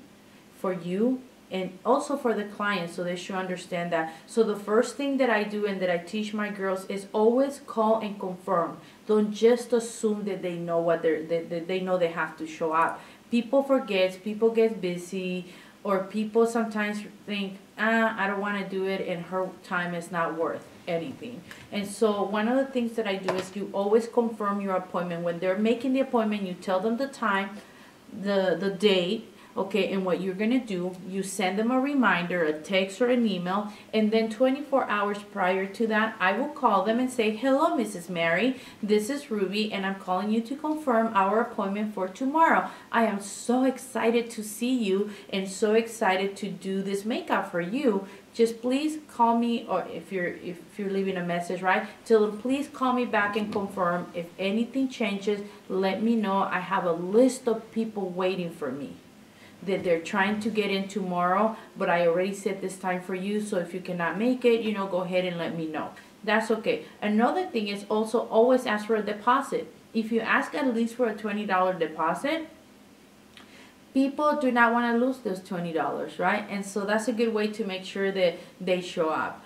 for you and also for the client, so they should understand that. So the first thing that I do and that I teach my girls is always call and confirm. Don't just assume that they know what they know they have to show up. People forget, people get busy, or people sometimes think, I don't want to do it, and her time is not worth anything. And so one of the things that I do is you always confirm your appointment. When they're making the appointment, you tell them the time, the date, Okay, and what you're gonna do, you send them a reminder, a text or an email, and then 24 hours prior to that, I will call them and say, hello, Mrs. Mary, this is Ruby, and I'm calling you to confirm our appointment for tomorrow. I am so excited to see you and so excited to do this makeup for you. Just please call me, or if you're leaving a message, right? Tell them, please call me back and confirm. If anything changes, let me know. I have a list of people waiting for me that they're trying to get in tomorrow, but I already set this time for you, so if you cannot make it, go ahead and let me know. That's okay. Another thing is also always ask for a deposit. If you ask at least for a $20 deposit, people do not want to lose those $20, right? And so that's a good way to make sure that they show up.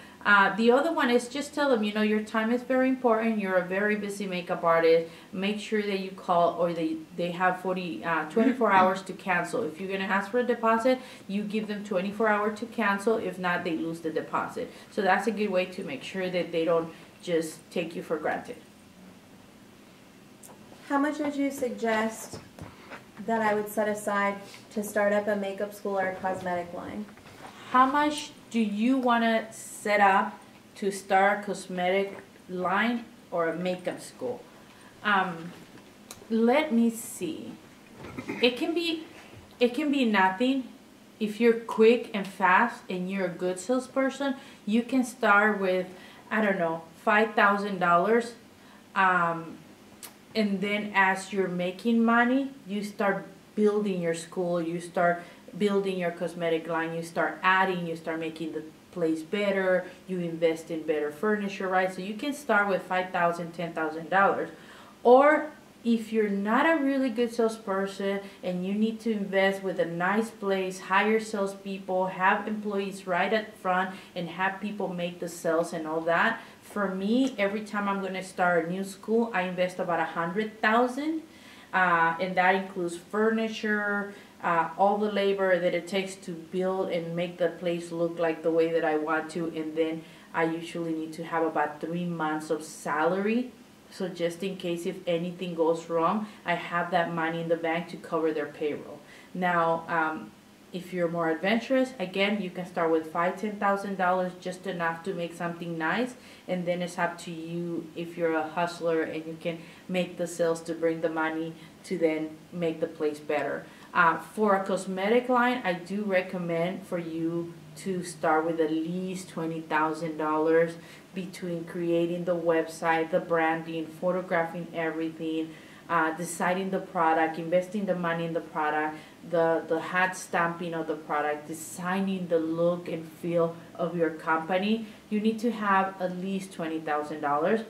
The other one is just tell them, your time is very important. You're a very busy makeup artist. Make sure that you call, or they have 24 hours to cancel. If you're going to ask for a deposit, you give them 24 hours to cancel. If not, they lose the deposit. So that's a good way to make sure that they don't just take you for granted. How much would you suggest that I would set aside to start up a makeup school or a cosmetic line? How much do you want to set up to start a cosmetic line or a makeup school? Let me see. It can be nothing. If you're quick and fast and you're a good salesperson, you can start with, I don't know, $5,000. And then as you're making money, you start building your school, you start building your cosmetic line, you start adding, you start making the place better, you invest in better furniture, right? So you can start with $5,000, $10,000. Or if you're not a really good salesperson and you need to invest with a nice place, hire salespeople, have employees right up front, and have people make the sales and all that. For me, every time I'm going to start a new school, I invest about $100,000, and that includes furniture, all the labor that it takes to build and make the place look like the way that I want to, and then I usually need to have about 3 months of salary. So just in case if anything goes wrong, I have that money in the bank to cover their payroll. Now, if you're more adventurous, again, you can start with $5,000, $10,000, just enough to make something nice, and then it's up to you if you're a hustler and you can make the sales to bring the money to then make the place better. For a cosmetic line, I do recommend for you to start with at least $20,000 between creating the website, the branding, photographing everything, deciding the product, investing the money in the product, the hat stamping of the product, designing the look and feel of your company. You need to have at least $20,000,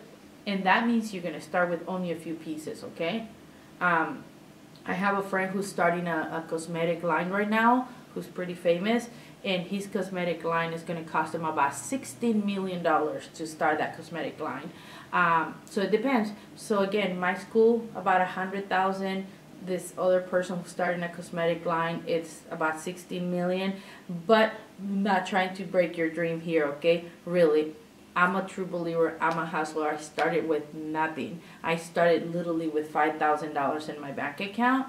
and that means you're going to start with only a few pieces, okay? I have a friend who's starting a cosmetic line right now, who's pretty famous, and his cosmetic line is going to cost him about $16 million to start that cosmetic line. So it depends. So again, my school, about $100,000. This other person who's starting a cosmetic line, it's about $16 million. But I'm not trying to break your dream here, okay? Really, I'm a true believer. I'm a hustler. I started with nothing. I started literally with $5,000 in my bank account.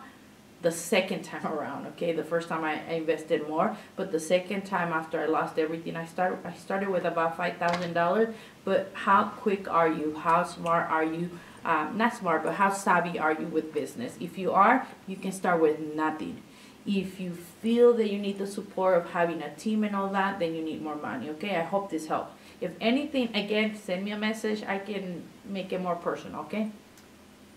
The second time around, okay? The first time I invested more, but the second time after I lost everything, I started with about $5,000. But how quick are you? How smart are you? Not smart, but how savvy are you with business? If you are, you can start with nothing. If you feel that you need the support of having a team and all that, then you need more money, okay? I hope this helped. If anything, again, send me a message. I can make it more personal, okay?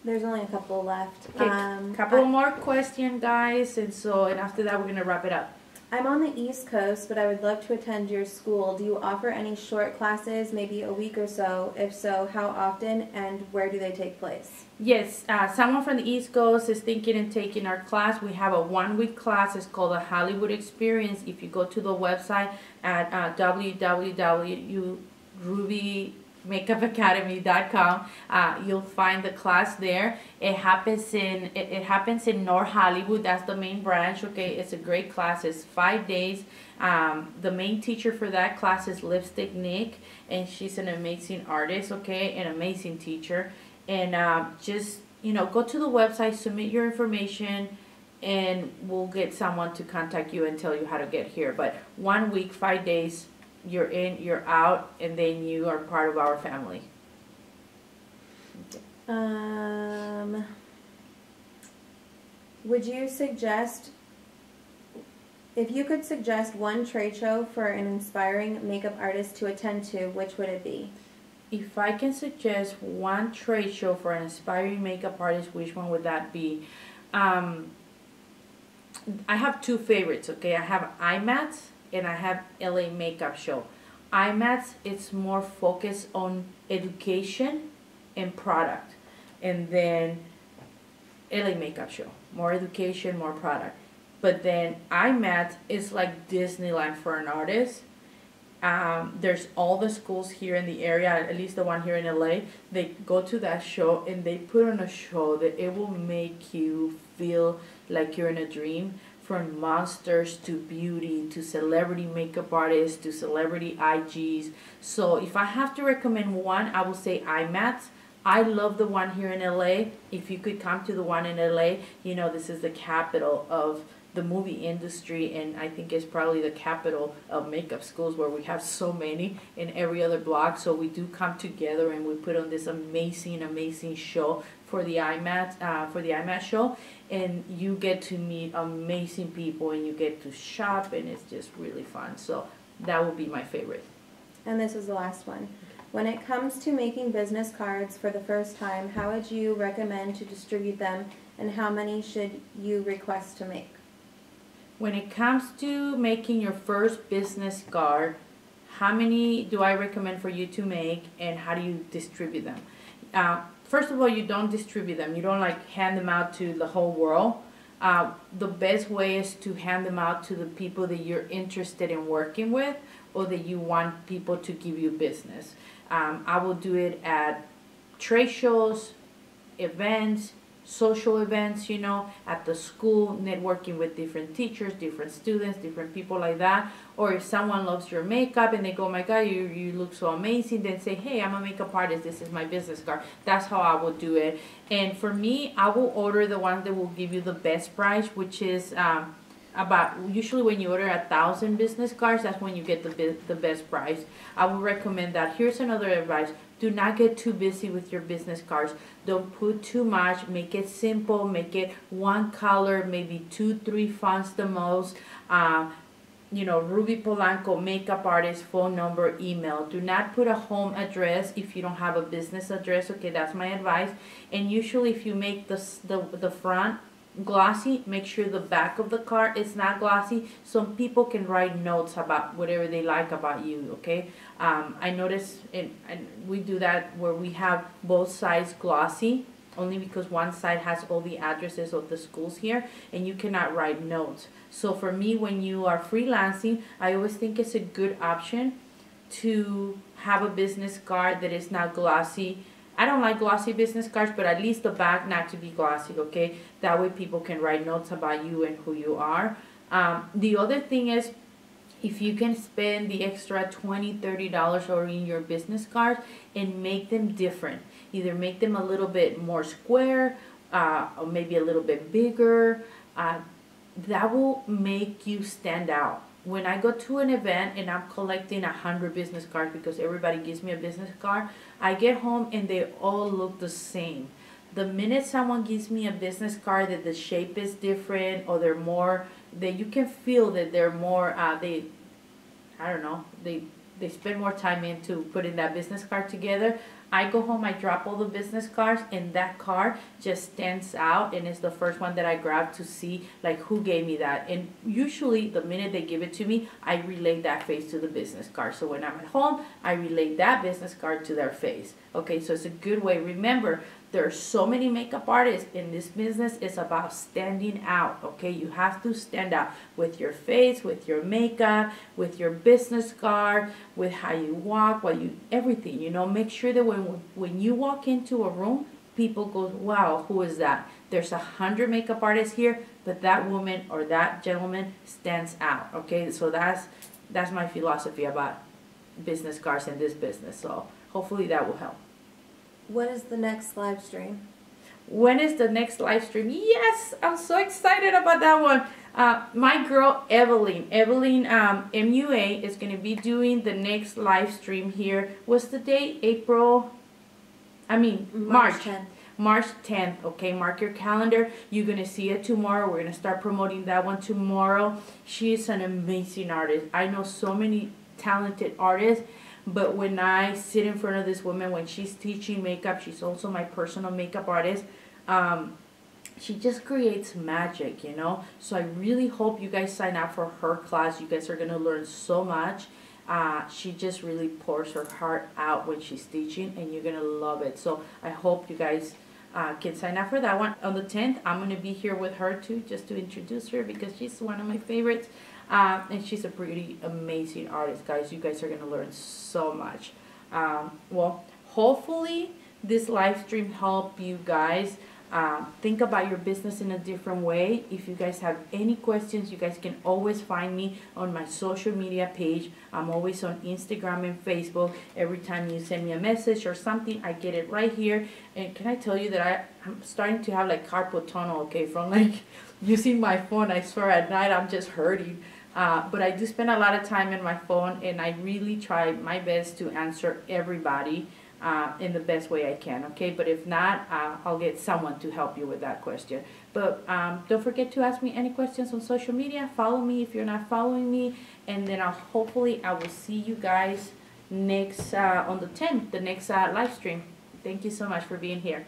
There's only a couple left. Okay, couple more questions, guys, and after that, we're going to wrap it up. I'm on the East Coast, but I would love to attend your school. Do you offer any short classes, maybe a week or so? If so, how often and where do they take place? Yes, someone from the East Coast is thinking and taking our class. We have a 1-week class. It's called the Hollywood Experience. If you go to the website at www.rubymakeupacademy.com, you'll find the class there. It happens in North Hollywood. That's the main branch. Okay, it's a great class. It's 5 days. The main teacher for that class is Lipstick Nick, and she's an amazing artist. Okay, an amazing teacher. And just go to the website, submit your information, and we'll get someone to contact you and tell you how to get here. But 1 week, 5 days, you're in, you're out, and then you are part of our family. Would you suggest, if you could suggest one trade show for an inspiring makeup artist to attend to, which would it be? If I can suggest one trade show for an aspiring makeup artist, which one would that be? I have two favorites, okay? I have IMATS and I have LA Makeup Show. IMATS, it's more focused on education and product. And then LA Makeup Show, more education, more product. But then IMATS is like Disneyland for an artist. There's all the schools here in the area, at least the one here in LA. They go to that show and they put on a show that it will make you feel like you're in a dream. From monsters to beauty to celebrity makeup artists to celebrity IGs. So if I have to recommend one, I will say IMATS. I love the one here in LA. If you could come to the one in LA, you know, this is the capital of the movie industry, and I think it's probably the capital of makeup schools, where we have so many in every other block. So we do come together and we put on this amazing show for the IMATS show, and you get to meet amazing people and you get to shop, and it's just really fun. So that would be my favorite. And this is the last one. When it comes to making business cards for the first time, how would you recommend to distribute them, and how many should you request to make? When it comes to making your first business card, how many do I recommend for you to make, and how do you distribute them? First of all, you don't distribute them. You don't like hand them out to the whole world. The best way is to hand them out to the people that you're interested in working with, or that you want people to give you business. I will do it at trade shows, events, social events, you know, at the school, networking with different teachers, different students, different people like that. Or if someone loves your makeup and they go, oh my God, you look so amazing, then say, hey, I'm a makeup artist, this is my business card. That's how I will do it. And for me, I will order the ones that will give you the best price, which is about, usually when you order 1,000 business cards, that's when you get the best price. I would recommend that. Here's another advice. Do not get too busy with your business cards. Don't put too much. Make it simple. Make it one color, maybe 2-3 fonts the most. You know, Ruby Polanco, makeup artist, phone number, email. Do not put a home address if you don't have a business address. Okay, that's my advice. And usually if you make the front glossy, make sure the back of the card is not glossy. Some people can write notes about whatever they like about you, okay? I notice, and we do that where we have both sides glossy, only because one side has all the addresses of the schools here, and you cannot write notes. So for me, when you are freelancing, I always think it's a good option to have a business card that is not glossy. I don't like glossy business cards, but at least the back not to be glossy, okay? That way people can write notes about you and who you are. The other thing is, if you can spend the extra $20, $30 or in your business cards and make them different. Either make them a little bit more square, or maybe a little bit bigger. That will make you stand out. When I go to an event and I'm collecting 100 business cards because everybody gives me a business card, I get home and they all look the same. The minute someone gives me a business card that the shape is different, or they're more, that you can feel that they're more, I don't know, they spend more time into putting that business card together. I go home, I drop all the business cards, and that card just stands out, and it's the first one that I grab to see like who gave me that. And usually the minute they give it to me, I relate that face to the business card. So when I'm at home, I relate that business card to their face. Okay, so it's a good way. Remember, there are so many makeup artists in this business. It's about standing out, okay? You have to stand out with your face, with your makeup, with your business card, with how you walk, everything, you know. Make sure that when you walk into a room, people go, wow, who is that? There's 100 makeup artists here, but that woman or that gentleman stands out, okay? So that's my philosophy about business cards in this business. So hopefully that will help. What is the next live stream? when is the next live stream? Yes, I'm so excited about that one. My girl Evelyn MUA is going to be doing the next live stream here. What's the date? March 10th. March 10th. Okay, mark your calendar. You're going to see it tomorrow. We're going to start promoting that one tomorrow. She is an amazing artist. I know so many talented artists, but when I sit in front of this woman, when she's teaching makeup, she's also my personal makeup artist. She just creates magic, you know. So I really hope you guys sign up for her class. You guys are going to learn so much. She just really pours her heart out when she's teaching, and you're going to love it. So I hope you guys can sign up for that one. On the 10th, I'm going to be here with her too, just to introduce her, because she's one of my favorites. And she's a pretty amazing artist, guys. You guys are going to learn so much. Well, hopefully this live stream helped you guys think about your business in a different way. If you guys have any questions, you guys can always find me on my social media page. I'm always on Instagram and Facebook. Every time you send me a message or something, I get it right here. And can I tell you that I'm starting to have like carpal tunnel, okay, from like using my phone. I swear at night I'm just hurting. But I do spend a lot of time in my phone, and I really try my best to answer everybody in the best way I can, okay? But if not, I'll get someone to help you with that question. But don't forget to ask me any questions on social media. Follow me if you're not following me, and then hopefully I will see you guys next on the 10th, the next live stream. Thank you so much for being here.